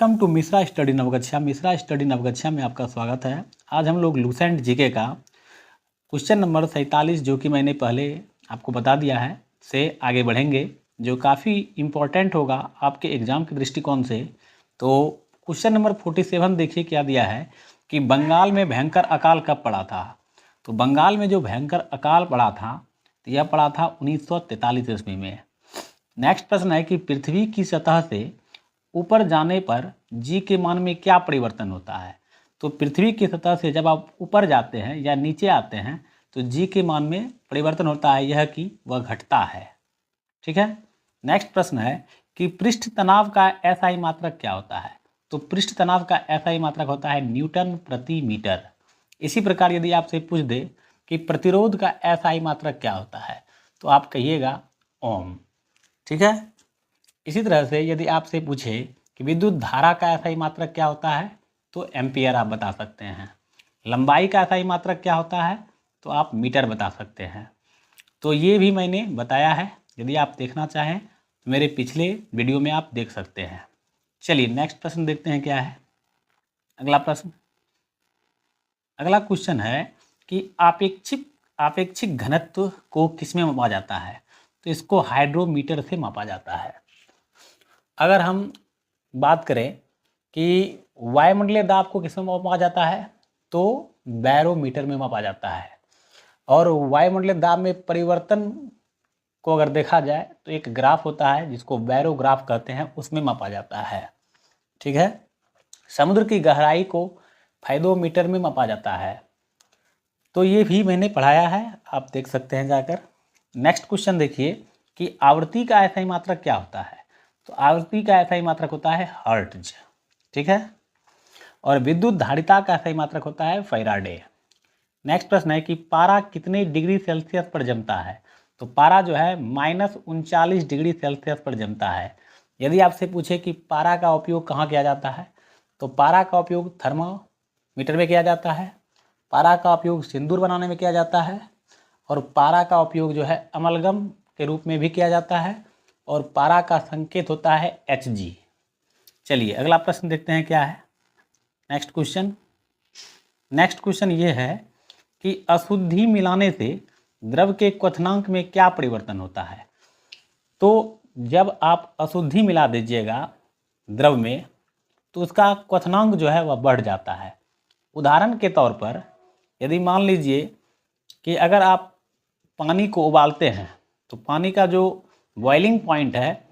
Welcome to Mishra study Navgachhia. Mishra study Navgachhia में आपका स्वागत है। आज हम लोग लूसेंट जीके का क्वेश्चन नंबर 47 जो कि मैंने पहले आपको बता दिया है से आगे बढ़ेंगे, जो काफ़ी इम्पोर्टेंट होगा आपके एग्ज़ाम के दृष्टिकोण से। तो क्वेश्चन नंबर 47 देखिए क्या दिया है कि बंगाल में भयंकर अकाल कब पड़ा था। तो बंगाल में जो भयंकर अकाल पड़ा था तो यह पड़ा था 1943 ईस्वी में। नेक्स्ट प्रश्न है कि पृथ्वी की सतह से ऊपर जाने पर जी के मान में क्या परिवर्तन होता है। तो पृथ्वी की सतह से जब आप ऊपर जाते हैं या नीचे आते हैं तो जी के मान में परिवर्तन होता है, यह कि वह घटता है। ठीक है। नेक्स्ट प्रश्न है कि पृष्ठ तनाव का एसआई मात्रक क्या होता है। तो पृष्ठ तनाव का एसआई मात्रक होता है न्यूटन प्रति मीटर। इसी प्रकार यदि आपसे पूछ दे कि प्रतिरोध का एसआई मात्रक क्या होता है तो आप कहिएगा ओम। ठीक है। इसी तरह से यदि आपसे पूछे कि विद्युत धारा का एसआई मात्रक क्या होता है तो एम्पियर आप बता सकते हैं। लंबाई का एसआई मात्रक क्या होता है तो आप मीटर बता सकते हैं। तो ये भी मैंने बताया है, यदि आप देखना चाहें तो मेरे पिछले वीडियो में आप देख सकते हैं। चलिए नेक्स्ट प्रश्न देखते हैं क्या है। अगला प्रश्न, अगला क्वेश्चन है कि आपेक्षिक घनत्व को किसमें मापा जाता है। तो इसको हाइड्रोमीटर से मापा जाता है। अगर हम बात करें कि वायुमंडलीय दाब को किसमें मापा जाता है तो बैरोमीटर में मापा जाता है। और वायुमंडलीय दाब में परिवर्तन को अगर देखा जाए तो एक ग्राफ होता है जिसको बैरोग्राफ कहते हैं, उसमें मापा जाता है। ठीक है। समुद्र की गहराई को फाइडोमीटर में मापा जाता है। तो ये भी मैंने पढ़ाया है, आप देख सकते हैं जाकर। नेक्स्ट क्वेश्चन देखिए कि आवृत्ति का एसआई मात्रक क्या होता है। तो आवृत्ति का एसआई मात्रक होता है हर्ट्ज। ठीक है। और विद्युत धारिता का एसआई मात्रक होता है फैराडे। नेक्स्ट प्रश्न है कि पारा कितने डिग्री सेल्सियस पर जमता है। तो पारा जो है -39 डिग्री सेल्सियस पर जमता है। यदि आपसे पूछे कि पारा का उपयोग कहाँ किया जाता है तो पारा का उपयोग थर्मामीटर में किया जाता है, पारा का उपयोग सिंदूर बनाने में किया जाता है, और पारा का उपयोग जो है अमलगम के रूप में भी किया जाता है, और पारा का संकेत होता है Hg। चलिए अगला प्रश्न देखते हैं क्या है। नेक्स्ट क्वेश्चन ये है कि अशुद्धि मिलाने से द्रव के क्वथनांक में क्या परिवर्तन होता है। तो जब आप अशुद्धि मिला दीजिएगा द्रव में तो उसका क्वथनांक जो है वह बढ़ जाता है। उदाहरण के तौर पर यदि मान लीजिए कि अगर आप पानी को उबालते हैं तो पानी का जो बॉइलिंग पॉइंट है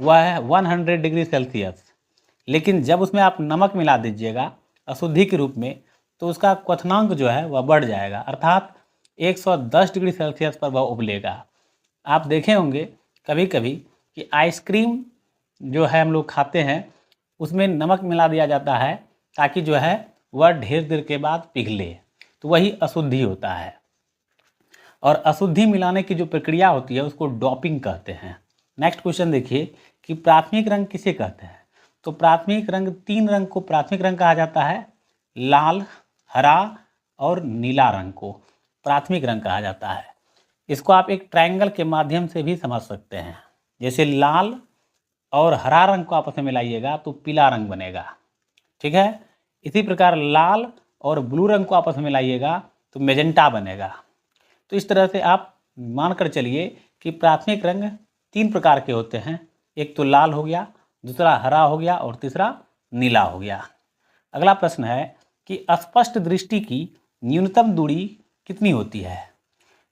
वह है 100 डिग्री सेल्सियस, लेकिन जब उसमें आप नमक मिला दीजिएगा अशुद्धि के रूप में तो उसका क्वथनांक जो है वह बढ़ जाएगा, अर्थात 110 डिग्री सेल्सियस पर वह उबलेगा। आप देखे होंगे कभी कभी कि आइसक्रीम जो है हम लोग खाते हैं उसमें नमक मिला दिया जाता है ताकि जो है वह ढेर देर के बाद पिघले, तो वही अशुद्धि होता है। और अशुद्धि मिलाने की जो प्रक्रिया होती है उसको डॉपिंग कहते हैं। नेक्स्ट क्वेश्चन देखिए कि प्राथमिक रंग किसे कहते हैं। तो प्राथमिक रंग, 3 रंग को प्राथमिक रंग कहा जाता है, लाल, हरा और नीला रंग को प्राथमिक रंग कहा जाता है। इसको आप एक ट्रायंगल के माध्यम से भी समझ सकते हैं। जैसे लाल और हरा रंग को आपस में मिलाइएगा तो पीला रंग बनेगा। ठीक है। इसी प्रकार लाल और ब्लू रंग को आपस में मिलाइएगा तो मेजेंटा बनेगा। तो इस तरह से आप मानकर चलिए कि प्राथमिक रंग 3 प्रकार के होते हैं, एक तो लाल हो गया, दूसरा हरा हो गया और तीसरा नीला हो गया। अगला प्रश्न है कि स्पष्ट दृष्टि की न्यूनतम दूरी कितनी होती है।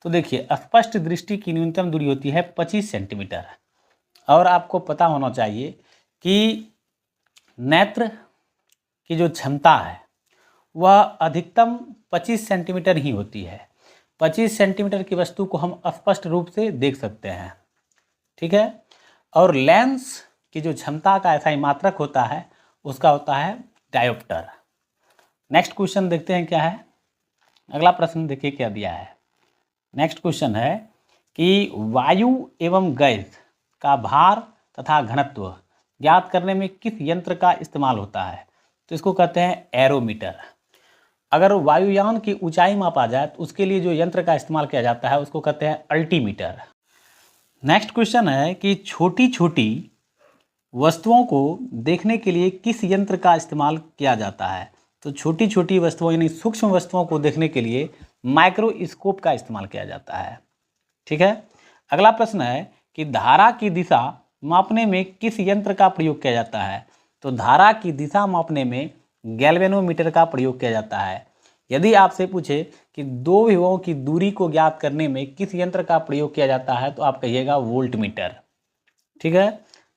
तो देखिए स्पष्ट दृष्टि की न्यूनतम दूरी होती है 25 सेंटीमीटर। और आपको पता होना चाहिए कि नेत्र की जो क्षमता है वह अधिकतम 25 सेंटीमीटर ही होती है। 25 सेंटीमीटर की वस्तु को हम स्पष्ट रूप से देख सकते हैं। ठीक है। और लेंस की जो क्षमता का एसआई मात्रक होता है उसका होता है डायोप्टर। नेक्स्ट क्वेश्चन देखते हैं क्या है। अगला प्रश्न देखिए क्या दिया है। नेक्स्ट क्वेश्चन है कि वायु एवं गैस का भार तथा घनत्व ज्ञात करने में किस यंत्र का इस्तेमाल होता है। तो इसको कहते हैं एरोमीटर। अगर वायुयान की ऊंचाई मापा जाए तो उसके लिए जो यंत्र का इस्तेमाल किया जाता है उसको कहते हैं अल्टीमीटर। नेक्स्ट क्वेश्चन है कि छोटी छोटी वस्तुओं को देखने के लिए किस यंत्र का इस्तेमाल किया जाता है? तो छोटी छोटी वस्तुओं यानी सूक्ष्म वस्तुओं को देखने के लिए माइक्रोस्कोप का इस्तेमाल किया जाता है। ठीक है। अगला प्रश्न है कि धारा की दिशा मापने में किस यंत्र का प्रयोग किया जाता है? तो धारा की दिशा मापने में गैल्वेनोमीटर का प्रयोग किया जाता है। यदि आपसे पूछे कि दो विभवों की दूरी को ज्ञात करने में किस यंत्र का प्रयोग किया जाता है, तो आप कहिएगा वोल्टमीटर। ठीक है।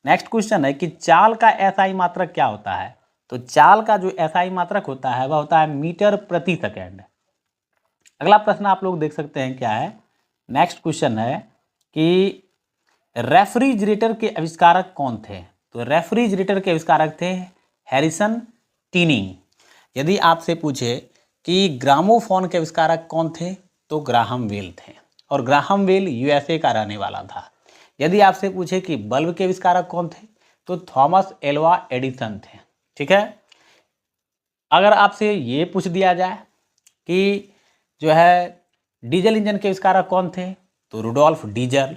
नेक्स्ट क्वेश्चन है कि चाल का एसआई मात्रक क्या होता है? तो चाल का जो एसआई मात्रक होता है वह होता है मीटर प्रति सेकेंड। अगला प्रश्न आप लोग देख सकते हैं क्या है। नेक्स्ट क्वेश्चन है कि रेफ्रिजरेटर के आविष्कारक कौन थे? तो रेफ्रिजरेटर के आविष्कारक थे हैरिसन टिनिंग। यदि आपसे पूछे कि ग्रामोफोन के आविष्कारक कौन थे? तो ग्राहम बेल थे, और ग्राहम बेल यूएसए का रहने वाला था। यदि आपसे पूछे कि बल्ब के आविष्कारक कौन थे? तो थॉमस एल्वा एडिसन थे। ठीक है। अगर आपसे ये पूछ दिया जाए कि जो है डीजल इंजन के आविष्कारक कौन थे? तो रुडोल्फ डीजल।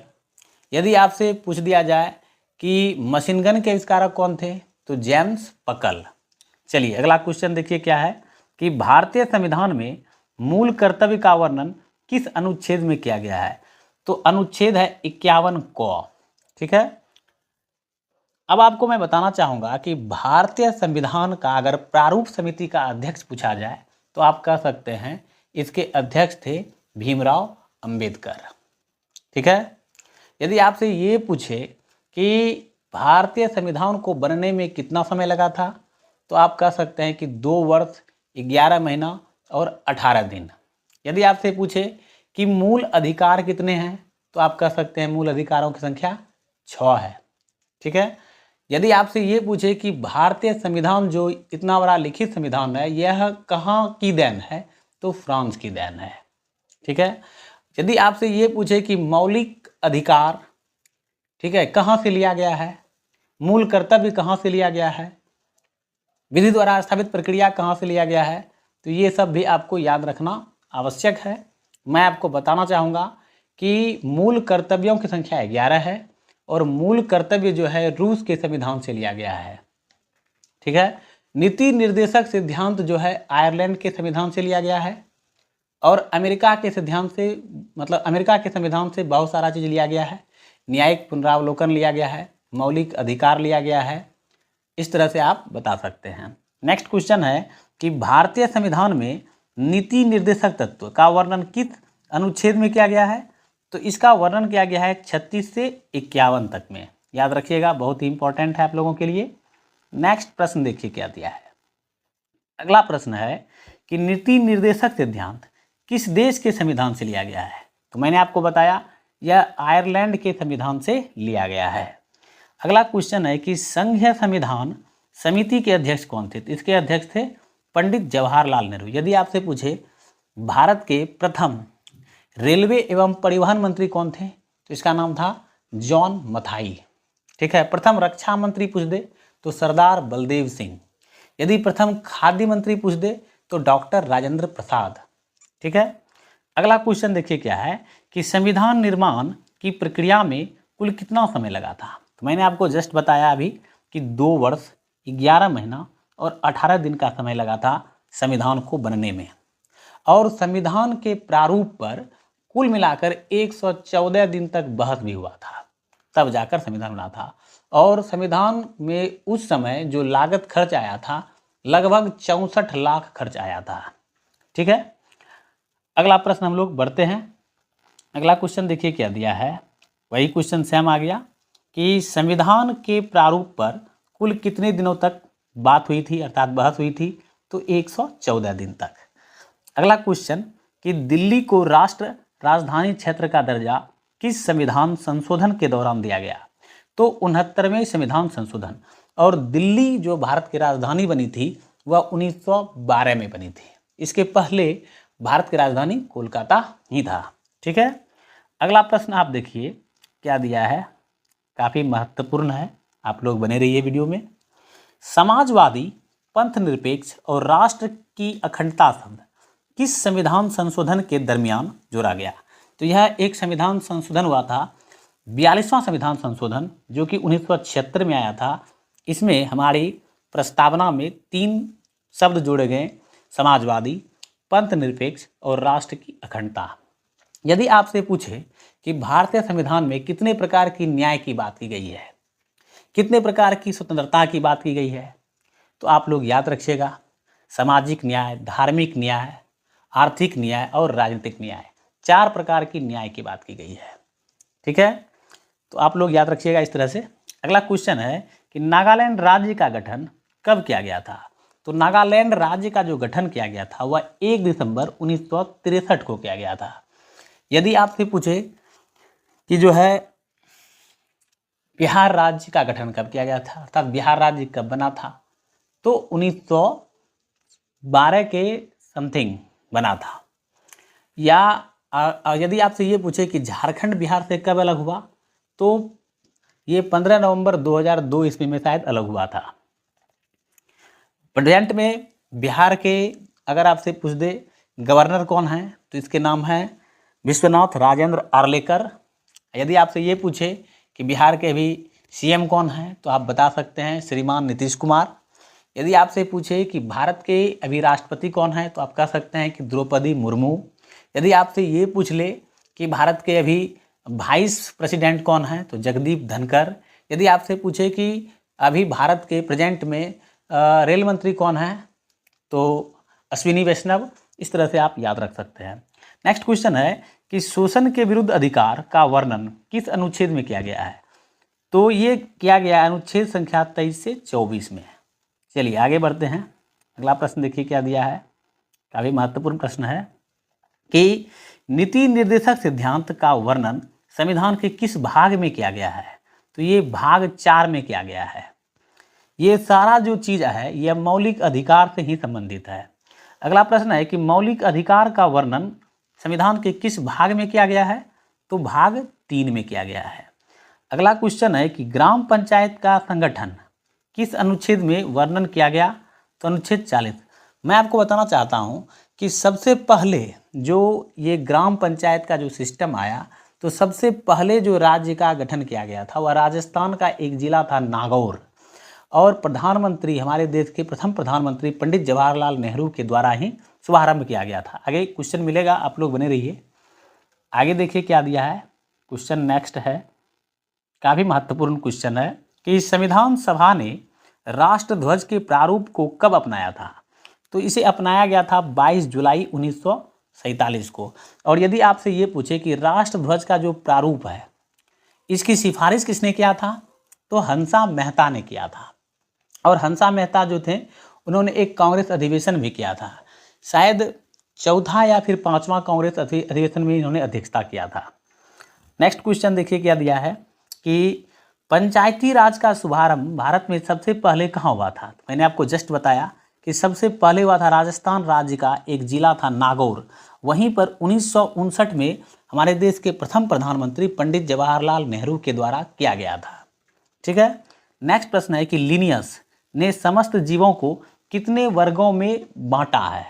यदि आपसे पूछ दिया जाए कि मशीन गन के आविष्कारक कौन थे? तो जेम्स पकल। चलिए अगला क्वेश्चन देखिए क्या है कि भारतीय संविधान में मूल कर्तव्य का वर्णन किस अनुच्छेद में किया गया है? तो अनुच्छेद है 51 क। ठीक है। अब आपको मैं बताना चाहूंगा कि भारतीय संविधान का अगर प्रारूप समिति का अध्यक्ष पूछा जाए तो आप कह सकते हैं इसके अध्यक्ष थे भीमराव अंबेडकर। ठीक है। यदि आपसे ये पूछे कि भारतीय संविधान को बनने में कितना समय लगा था, तो आप कह सकते हैं कि 2 वर्ष 11 महीना और 18 दिन। यदि आपसे पूछे कि मूल अधिकार कितने हैं, तो आप कह सकते हैं मूल अधिकारों की संख्या 6 है। ठीक है। यदि आपसे ये पूछे कि भारतीय संविधान जो इतना बड़ा लिखित संविधान है यह कहाँ की देन है, तो फ्रांस की देन है। ठीक है। यदि आपसे ये पूछे कि मौलिक अधिकार, ठीक है, कहाँ से लिया गया है, मूल कर्तव्य कहाँ से लिया गया है, विधि द्वारा स्थापित प्रक्रिया कहाँ से लिया गया है, तो ये सब भी आपको याद रखना आवश्यक है। मैं आपको बताना चाहूँगा कि मूल कर्तव्यों की संख्या 11 है और मूल कर्तव्य जो है रूस के संविधान से लिया गया है। ठीक है। नीति निर्देशक सिद्धांत जो है आयरलैंड के संविधान से लिया गया है, और अमेरिका के सिद्धांत से अमेरिका के संविधान से बहुत सारा चीज़ लिया गया है। न्यायिक पुनरावलोकन लिया गया है, मौलिक अधिकार लिया गया है। इस तरह से आप बता सकते हैं। नेक्स्ट क्वेश्चन है कि भारतीय संविधान में नीति निर्देशक तत्व का वर्णन किस अनुच्छेद में किया गया है? तो इसका वर्णन किया गया है 36 से 51 तक में। याद रखिएगा, बहुत ही इंपॉर्टेंट है आप लोगों के लिए। नेक्स्ट प्रश्न देखिए क्या दिया है। अगला प्रश्न है कि नीति निर्देशक सिद्धांत किस देश के संविधान से लिया गया है? तो मैंने आपको बताया यह आयरलैंड के संविधान से लिया गया है। अगला क्वेश्चन है कि संघीय संविधान समिति के अध्यक्ष कौन थे? तो इसके अध्यक्ष थे पंडित जवाहरलाल नेहरू। यदि आपसे पूछे भारत के प्रथम रेलवे एवं परिवहन मंत्री कौन थे? तो इसका नाम था जॉन मथाई। ठीक है। प्रथम रक्षा मंत्री पूछ दे तो सरदार बलदेव सिंह। यदि प्रथम खाद्य मंत्री पूछ दे तो डॉक्टर राजेंद्र प्रसाद। ठीक है। अगला क्वेश्चन देखिए क्या है कि संविधान निर्माण की प्रक्रिया में कुल कितना समय लगा था? तो मैंने आपको जस्ट बताया अभी कि 2 वर्ष 11 महीना और 18 दिन का समय लगा था संविधान को बनने में, और संविधान के प्रारूप पर कुल मिलाकर 114 दिन तक बहस भी हुआ था, तब जाकर संविधान बना था। और संविधान में उस समय जो लागत खर्च आया था लगभग 64 लाख खर्च आया था। ठीक है। अगला प्रश्न हम लोग बढ़ते हैं। अगला क्वेश्चन देखिए क्या दिया है, वही क्वेश्चन सेम आ गया कि संविधान के प्रारूप पर कुल कितने दिनों तक बात हुई थी अर्थात बहस हुई थी? तो 114 दिन तक। अगला क्वेश्चन कि दिल्ली को राष्ट्र राजधानी क्षेत्र का दर्जा किस संविधान संशोधन के दौरान दिया गया? तो 69वें संविधान संशोधन। और दिल्ली जो भारत की राजधानी बनी थी वह 1912 में बनी थी। इसके पहले भारत की राजधानी कोलकाता ही था। ठीक है। अगला प्रश्न आप देखिए क्या दिया है, काफ़ी महत्वपूर्ण है, आप लोग बने रहिए वीडियो में। समाजवादी, पंथ निरपेक्ष और राष्ट्र की अखंडता शब्द किस संविधान संशोधन के दरमियान जोड़ा गया? तो यह एक संविधान संशोधन हुआ था, 42वां संविधान संशोधन, जो कि 1976 में आया था, इसमें हमारी प्रस्तावना में 3 शब्द जोड़े गए, समाजवादी, पंथ निरपेक्ष और राष्ट्र की अखंडता। यदि आपसे पूछे कि भारतीय संविधान में कितने प्रकार की न्याय की बात की गई है, कितने प्रकार की स्वतंत्रता की बात की गई है, तो आप लोग याद रखिएगा, सामाजिक न्याय, धार्मिक न्याय, आर्थिक न्याय और राजनीतिक न्याय, 4 प्रकार की न्याय की बात की गई है। ठीक है, तो आप लोग याद रखिएगा इस तरह से। अगला क्वेश्चन है कि नागालैंड राज्य का गठन कब किया गया था। तो नागालैंड राज्य का जो गठन किया गया था वह 1 दिसंबर 1963 को किया गया था। यदि आपसे पूछे कि जो है बिहार राज्य का गठन कब किया गया था, अर्थात बिहार राज्य कब बना था, तो 1912 के समथिंग बना था। या यदि आपसे ये पूछे कि झारखंड बिहार से कब अलग हुआ, तो ये 15 नवंबर 2002 ईस्वी में शायद अलग हुआ था। प्रेजेंट में बिहार के अगर आपसे पूछ दे गवर्नर कौन है, तो इसके नाम है विश्वनाथ राजेंद्र आर्लेकर। यदि आपसे ये पूछे कि बिहार के अभी सीएम कौन है, तो आप बता सकते हैं श्रीमान नीतीश कुमार। यदि आपसे पूछे कि भारत के अभी राष्ट्रपति कौन है, तो आप कह सकते हैं कि द्रौपदी मुर्मू। यदि आपसे ये पूछ ले कि भारत के अभी वाइस प्रेसिडेंट कौन है, तो जगदीप धनखड़। यदि आपसे पूछे कि अभी भारत के प्रेजेंट में रेल मंत्री कौन है, तो अश्विनी वैष्णव। इस तरह से आप याद रख सकते हैं। नेक्स्ट क्वेश्चन है कि शोषण के विरुद्ध अधिकार का वर्णन किस अनुच्छेद में किया गया है, तो ये किया गया अनुच्छेद संख्या 23 से 24 में। चलिए आगे बढ़ते हैं। अगला प्रश्न देखिए क्या दिया है, काफ़ी महत्वपूर्ण प्रश्न है कि नीति निर्देशक सिद्धांत का वर्णन संविधान के किस भाग में किया गया है, तो ये भाग 4 में किया गया है। ये सारा जो चीज़ है यह मौलिक अधिकार से ही संबंधित है। अगला प्रश्न है कि मौलिक अधिकार का वर्णन संविधान के किस भाग में किया गया है, तो भाग 3 में किया गया है। अगला क्वेश्चन है कि ग्राम पंचायत का संगठन किस अनुच्छेद में वर्णन किया गया, तो अनुच्छेद 40। मैं आपको बताना चाहता हूँ कि सबसे पहले जो ये ग्राम पंचायत का जो सिस्टम आया, तो सबसे पहले जो राज्य का गठन किया गया था वह राजस्थान का एक जिला था नागौर, और प्रधानमंत्री हमारे देश के प्रथम प्रधानमंत्री पंडित जवाहरलाल नेहरू के द्वारा ही शुभारंभ किया गया था। आगे क्वेश्चन मिलेगा, आप लोग बने रहिए। आगे देखिए क्या दिया है क्वेश्चन। नेक्स्ट है, काफ़ी महत्वपूर्ण क्वेश्चन है कि संविधान सभा ने राष्ट्र ध्वज के प्रारूप को कब अपनाया था, तो इसे अपनाया गया था 22 जुलाई 1947 को। और यदि आपसे ये पूछे कि राष्ट्र ध्वज का जो प्रारूप है इसकी सिफारिश किसने किया था, तो हंसा मेहता ने किया था। और हंसा मेहता जो थे उन्होंने एक कांग्रेस अधिवेशन भी किया था, शायद चौथा या फिर 5वां कांग्रेस अधिवेशन में इन्होंने अध्यक्षता किया था। नेक्स्ट क्वेश्चन देखिए क्या दिया है कि पंचायती राज का शुभारंभ भारत में सबसे पहले कहाँ हुआ था। मैंने आपको जस्ट बताया कि सबसे पहले हुआ था राजस्थान राज्य का एक जिला था नागौर। वहीं पर 1959 में हमारे देश के प्रथम प्रधानमंत्री पंडित जवाहरलाल नेहरू के द्वारा किया गया था। ठीक है, नेक्स्ट प्रश्न है कि लिनियस ने समस्त जीवों को कितने वर्गों में बांटा है,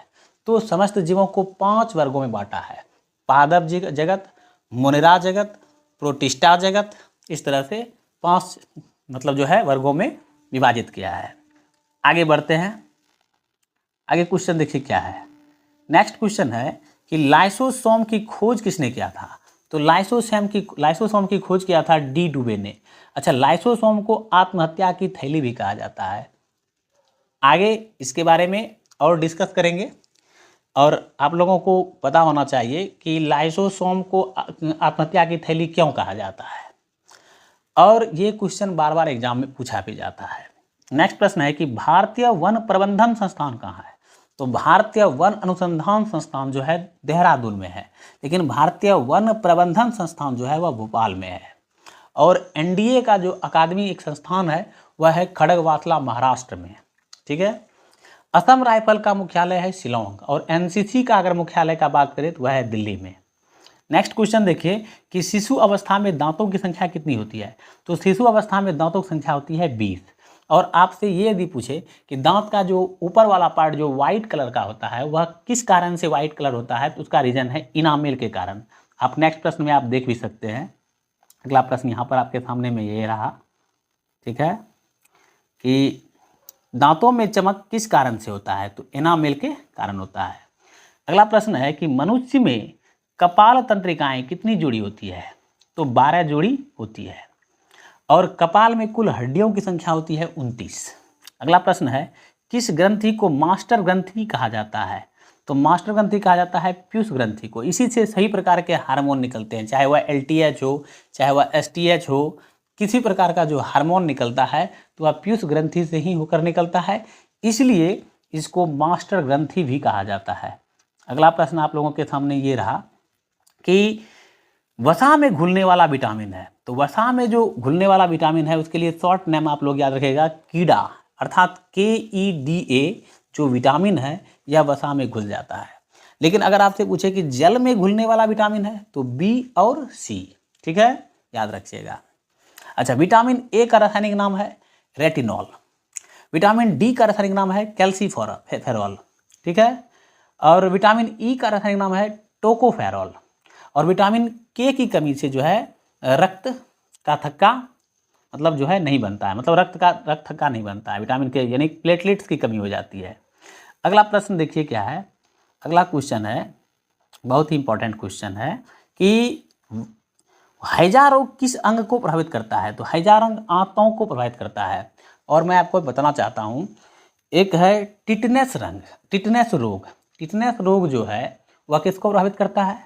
तो समस्त जीवों को 5 वर्गों में बांटा है। पादप जगत, मोनेरा जगत, प्रोटिस्टा जगत, इस तरह से 5 मतलब जो है वर्गों में विभाजित किया है। आगे बढ़ते हैं। आगे क्वेश्चन देखिए क्या है। नेक्स्ट क्वेश्चन है कि लाइसोसोम की खोज किसने किया था, तो लाइसोसोम की खोज किया था डी डुबे ने। अच्छा, लाइसोसोम को आत्महत्या की थैली भी कहा जाता है। आगे इसके बारे में और डिस्कस करेंगे, और आप लोगों को पता होना चाहिए कि लाइसोसोम को आत्महत्या की थैली क्यों कहा जाता है, और ये क्वेश्चन बार बार एग्जाम में पूछा भी जाता है। नेक्स्ट प्रश्न है कि भारतीय वन प्रबंधन संस्थान कहाँ है, तो भारतीय वन अनुसंधान संस्थान जो है देहरादून में है, लेकिन भारतीय वन प्रबंधन संस्थान जो है वह भोपाल में है। और एनडीए का जो अकादमी एक संस्थान है वह है खड़गवासला महाराष्ट्र में। ठीक है, असम राइफल का मुख्यालय है शिलोंग, और एनसीसी का अगर मुख्यालय का बात करें तो वह है दिल्ली में। नेक्स्ट क्वेश्चन देखिए कि शिशु अवस्था में दांतों की संख्या कितनी होती है, तो शिशु अवस्था में दांतों की संख्या होती है 20। और आपसे ये यदि पूछे कि दांत का जो ऊपर वाला पार्ट जो वाइट कलर का होता है वह किस कारण से वाइट कलर होता है, तो उसका रीजन है इनामेल के कारण। आप नेक्स्ट प्रश्न में आप देख भी सकते हैं। अगला प्रश्न यहाँ पर आपके सामने में ये रहा। ठीक है, कि दांतों में चमक किस कारण से होता है, तो एनामेल के कारण होता है। अगला प्रश्न है कि मनुष्य में कपाल तंत्रिकाएं कितनी जोड़ी होती है, तो 12 जोड़ी होती है। और कपाल में कुल हड्डियों की संख्या होती है 29। अगला प्रश्न है किस ग्रंथि को मास्टर ग्रंथि कहा जाता है, तो मास्टर ग्रंथि कहा जाता है पीयूष ग्रंथि को। इसी से सही प्रकार के हार्मोन निकलते हैं, चाहे वह LTH हो, चाहे वह STH हो, किसी प्रकार का जो हार्मोन निकलता है तो वह पीयूष ग्रंथि से ही होकर निकलता है, इसलिए इसको मास्टर ग्रंथि भी कहा जाता है। अगला प्रश्न आप लोगों के सामने ये रहा कि वसा में घुलने वाला विटामिन है, तो वसा में जो घुलने वाला विटामिन है उसके लिए शॉर्ट नेम आप लोग याद रखिएगा कीड़ा, अर्थात KEDA जो विटामिन है यह वसा में घुल जाता है। लेकिन अगर आपसे पूछे कि जल में घुलने वाला विटामिन है तो B और C, ठीक है, याद रखिएगा। अच्छा, विटामिन A का रासायनिक नाम है रेटिनॉल, विटामिन D का रासायनिक नाम है कैल्सीफेरॉल, ठीक है, और विटामिन E का रासायनिक नाम है टोकोफेरॉल। और विटामिन K की कमी से जो है रक्त का थक्का मतलब जो है नहीं बनता है, मतलब रक्त थक्का नहीं बनता है, विटामिन K यानी प्लेटलेट्स की कमी हो जाती है। अगला प्रश्न देखिए क्या है, अगला क्वेश्चन है, बहुत ही इंपॉर्टेंट क्वेश्चन है कि हैजा रोग किस अंग को प्रभावित करता है, तो हैजा रोग आंतों को प्रभावित करता है। और मैं आपको बताना चाहता हूँ, एक है टिटनेस रोग। टिटनेस रोग जो है वह किसको प्रभावित करता है,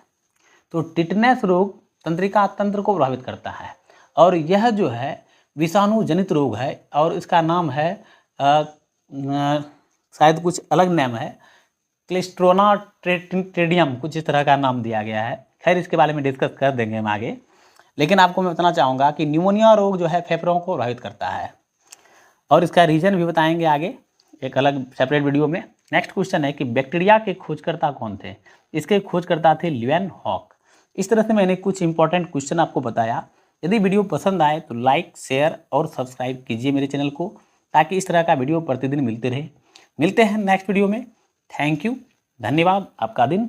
तो टिटनेस रोग तंत्रिका तंत्र को प्रभावित करता है। और यह जो है विषाणु जनित रोग है और इसका नाम है शायद कुछ अलग नाम है, क्लिस्ट्रोना ट्रेडियम, कुछ इस तरह का नाम दिया गया है। खैर इसके बारे में डिस्कस कर देंगे हम आगे, लेकिन आपको मैं बताना चाहूँगा कि न्यूमोनिया रोग जो है फेफड़ों को प्रभावित करता है और इसका रीजन भी बताएंगे आगे एक अलग सेपरेट वीडियो में। नेक्स्ट क्वेश्चन है कि बैक्टीरिया के खोजकर्ता कौन थे, इसके खोजकर्ता थे ल्यूएनहॉक। इस तरह से मैंने कुछ इंपॉर्टेंट क्वेश्चन आपको बताया। यदि वीडियो पसंद आए तो लाइक, शेयर और सब्सक्राइब कीजिए मेरे चैनल को, ताकि इस तरह का वीडियो प्रतिदिन मिलते रहे। मिलते हैं नेक्स्ट वीडियो में। थैंक यू, धन्यवाद, आपका दिन